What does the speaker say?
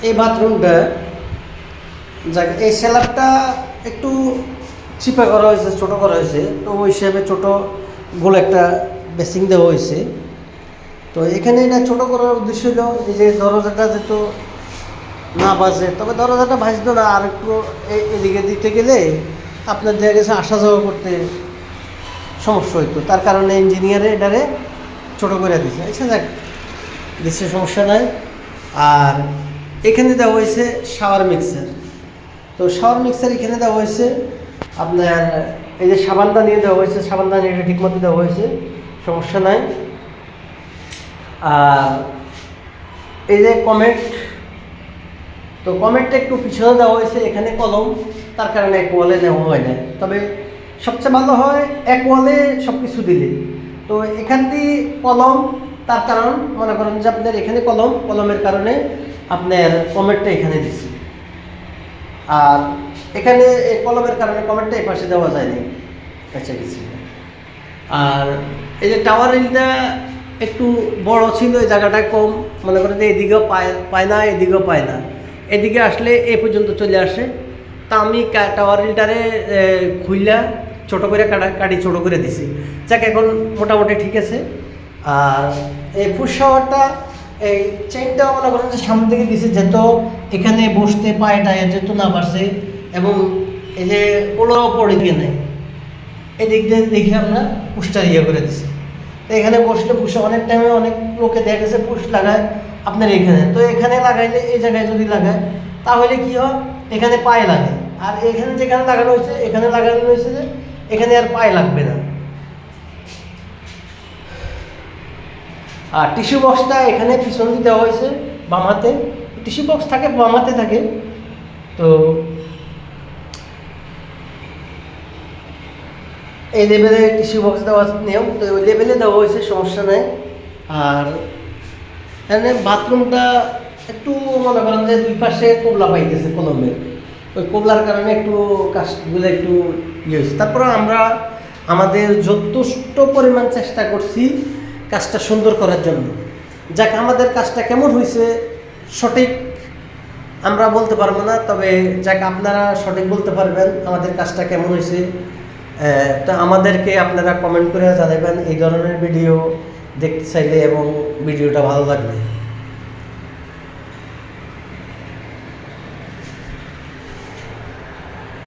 এই বাথরুমটা যাক এই স্ল্যাবটা একটু চিপা করা হয়েছে, ছোটো করা হয়েছে, তো ওই হিসাবে ছোটো গোল একটা বেসিং দেওয়া হয়েছে। তো এখানে এটা ছোটো করার উদ্দেশ্য হলো এই যে দরজাটা যেহেতু না বাজে, তবে দরজাটা ভাজতো না, আর একটু এদিকে দিতে গেলে আপনার দেখা গেছে আসা যাওয়া করতে সমস্যা হইতো, তার কারণে ইঞ্জিনিয়ারে এটারে ছোটো করে দিচ্ছে। আচ্ছা যাক, দিচ্ছে, সমস্যা নাই। আর এখানে দেওয়া হয়েছে শাওয়ার মিক্সার। তো শাওয়ার মিক্সার এখানে দেওয়া হয়েছে আপনার এই যে সাবানদানি দেওয়া হয়েছে, সাবানদানি এটা ঠিকমতো দেওয়া হয়েছে, সমস্যা নাই। আর এই যে কমেন্ট, তো কমেন্টটা একটু পিছনে দেওয়া হয়েছে, এখানে কলম, তার কারণে এক ওয়ালে দেওয়া হয় না। তবে সবচেয়ে ভালো হয় এক ওয়ালে সব কিছু দিলে। তো এখান দিয়ে কলম, তার কারণ মনে করেন যে আপনার এখানে কলম, কলমের কারণে আপনার কমেন্টটা এখানে দিচ্ছে। আর এখানে এই কলমের কারণে কমেন্টটা এই পাশে দেওয়া যায়নি, আচ্ছা কিছু। আর এই যে টাওয়ার রিলটা একটু বড় ছিল, এই জায়গাটা কম, মনে করেন যে এদিকেও পায় না, এদিকেও পায় না, এদিকে আসলে এই পর্যন্ত চলে আসে। তা আমি টাওয়ার রিলটারে খুললা ছোটো করে কাটি ছোটো করে দিছি, যাক এখন মোটামুটি ঠিক আছে। আর এই ফুড শাওয়ারটা এই চেইনটা মনে করেন যে সামনে দিকে দিছে, যেহেতু এখানে বসতে পায়টা যেহেতু না পারছে, এবং এই যে ওলাও পড়ে গিয়ে নেই, এদিক দিয়ে দেখে আমরা পুষটা ইয়ে করে দিছি। তো এখানে বসলে পুষে অনেক টাইমে অনেক লোকে দেখা গেছে পুষ লাগায় আপনার এখানে, তো এখানে লাগাইলে এই জায়গায় যদি লাগায় তাহলে কি হয়, এখানে পায়ে লাগে। আর এখানে যেখানে লাগানো হয়েছে, এখানে লাগানো হয়েছে যে এখানে আর পায়ে লাগবে না। আর টিস্যু বক্সটা এখানে পিছন দিয়ে দেওয়া হয়েছে বাম হাতে, টিস্যু বক্স থাকে বাম হাতে থাকে। তো এই লেভেলে টিস্যু বক্স দেওয়ার নিয়ম, তো ওই লেভেলে দেওয়া হয়েছে, সমস্যা নেই। আর এখানে বাথরুমটা একটু মনে করেন যে দুই পাশে কোবলা পাইতেছে কলমের, ওই কোবলার কারণে একটু কাজগুলো একটু ইয়ে হয়েছে। তারপরে আমরা আমাদের যথেষ্ট পরিমাণ চেষ্টা করছি কাজটা সুন্দর করার জন্য। যাক, আমাদের কাজটা কেমন হয়েছে সঠিক আমরা বলতে পারবো না, তবে যাক আপনারা সঠিক বলতে পারবেন আমাদের কাজটা কেমন হয়েছে। তো আমাদেরকে আপনারা কমেন্ট করে জানাবেন এই ধরনের ভিডিও দেখতে চাইলে এবং ভিডিওটা ভালো লাগলে।